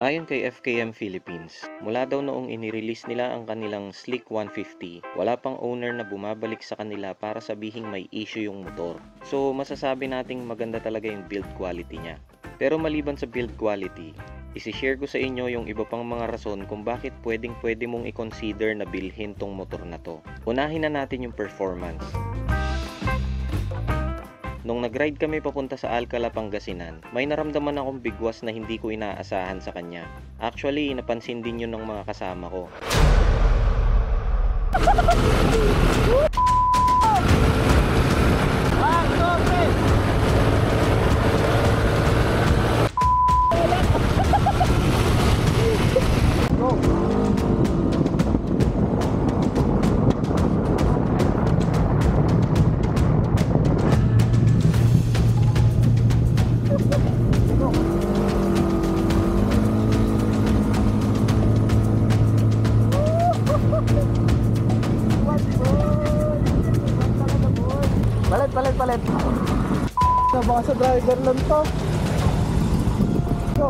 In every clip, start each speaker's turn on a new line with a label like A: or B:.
A: Ayon kay FKM Philippines, mula daw noong inirelease nila ang kanilang Slick 150, wala pang owner na bumabalik sa kanila para sabihing may issue yung motor. So masasabi nating maganda talaga yung build quality niya. Pero maliban sa build quality, isi-share ko sa inyo yung iba pang mga rason kung bakit pwede mong i-consider na bilhin tong motor na to. Unahin na natin yung performance. Nung nag-ride kami papunta sa Alcala, Pangasinan, may naramdaman akong bigwas na hindi ko inaasahan sa kanya. Actually, napansin din yun ng mga kasama ko.
B: Palit. Baka sa driver lang to. Go.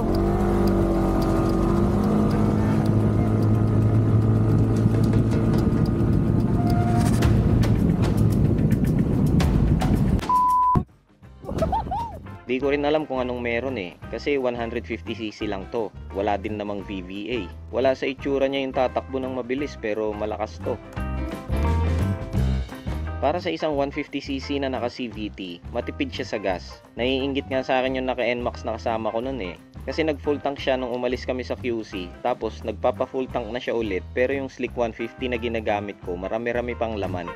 A: Di ko rin alam kung anong meron kasi 150cc lang to. Wala din namang VVA. Wala sa itsura niya yung tatakbo ng mabilis pero malakas to. Para sa isang 150cc na naka CVT, matipid siya sa gas. Naiinggit nga sa akin yung naka NMAX na kasama ko nun Kasi nag full tank siya nung umalis kami sa QC, tapos nagpapa full tank na siya ulit, pero yung Slick 150 na ginagamit ko, marami-rami pang laman.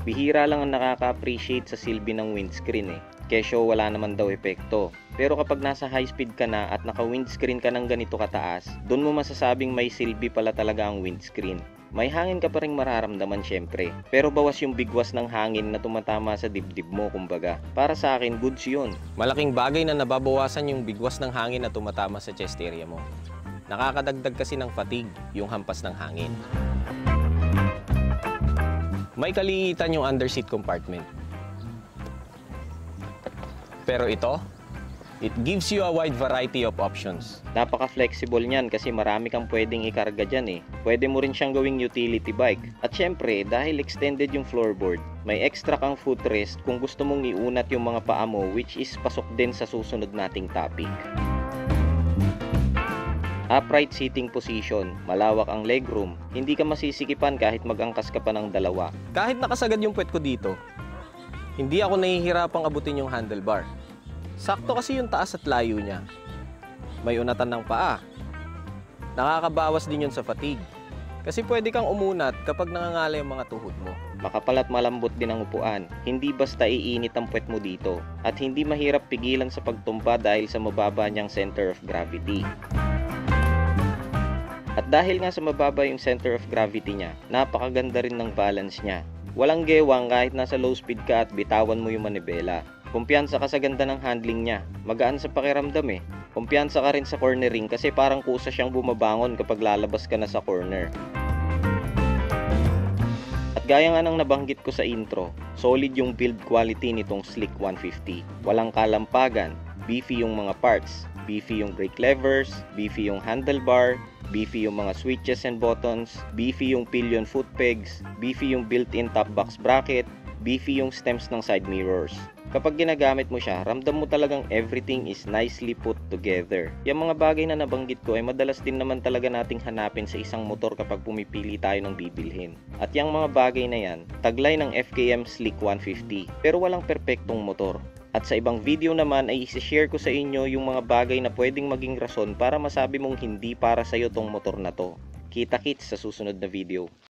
A: Bihira lang ang nakaka-appreciate sa silbi ng windscreen Kesyo wala naman daw epekto. Pero kapag nasa high speed ka na at naka-windscreen ka ng ganito kataas, doon mo masasabing may silbi pala talaga ang windscreen. May hangin ka pa ring mararamdaman syempre, pero bawas yung bigwas ng hangin na tumatama sa dibdib mo kumbaga. Para sa akin, goods yun. Malaking bagay na nababawasan yung bigwas ng hangin na tumatama sa chest area mo. Nakakadagdag kasi ng fatigue, yung hampas ng hangin. May kaliitan yung underseat compartment. Pero ito, it gives you a wide variety of options. Napaka-flexible niyan kasi marami kang pwedeng ikarga dyan Pwede mo rin siyang gawing utility bike. At syempre, dahil extended yung floorboard, may extra kang footrest kung gusto mong iunat yung mga paa mo, which is pasok din sa susunod nating topic. Upright seating position, malawak ang legroom, hindi ka masisikipan kahit mag-angkas ka pa ng dalawa. Kahit nakasagad yung puwet ko dito, hindi ako nahihirapang abutin yung handlebar. Sakto kasi yung taas at layo niya. May unatan ng paa. Nakakabawas din yun sa fatigue. Kasi pwede kang umunat kapag nangangala yung mga tuhod mo. Makapal at malambot din ang upuan. Hindi basta iinit ang puwet mo dito. At hindi mahirap pigilan sa pagtumba dahil sa mababa niyang center of gravity. At dahil nga sa mababa yung center of gravity niya, napakaganda rin ng balance niya. Walang gewang kahit nasa low speed ka at bitawan mo yung manibela. Kumpiyansa ka sa ganda ng handling niya. Magaan sa pakiramdam Kumpiyansa ka rin sa cornering kasi parang kusa siyang bumabangon kapag lalabas ka na sa corner. At gaya nga ng nabanggit ko sa intro, solid yung build quality nitong Slick 150. Walang kalampagan, beefy yung mga parts, beefy yung brake levers, beefy yung handlebar, beefy yung mga switches and buttons, beefy yung pillion foot pegs, beefy yung built-in top box bracket, beefy yung stems ng side mirrors. Kapag ginagamit mo siya, ramdam mo talagang everything is nicely put together. Yung mga bagay na nabanggit ko ay madalas din naman talaga nating hanapin sa isang motor kapag pumipili tayo ng bibilhin. At yung mga bagay na yan, taglay ng FKM Slick 150. Pero walang perpektong motor. At sa ibang video naman ay isi-share ko sa inyo yung mga bagay na pwedeng maging rason para masabi mong hindi para sa'yo tong motor na to. Kita-kits sa susunod na video.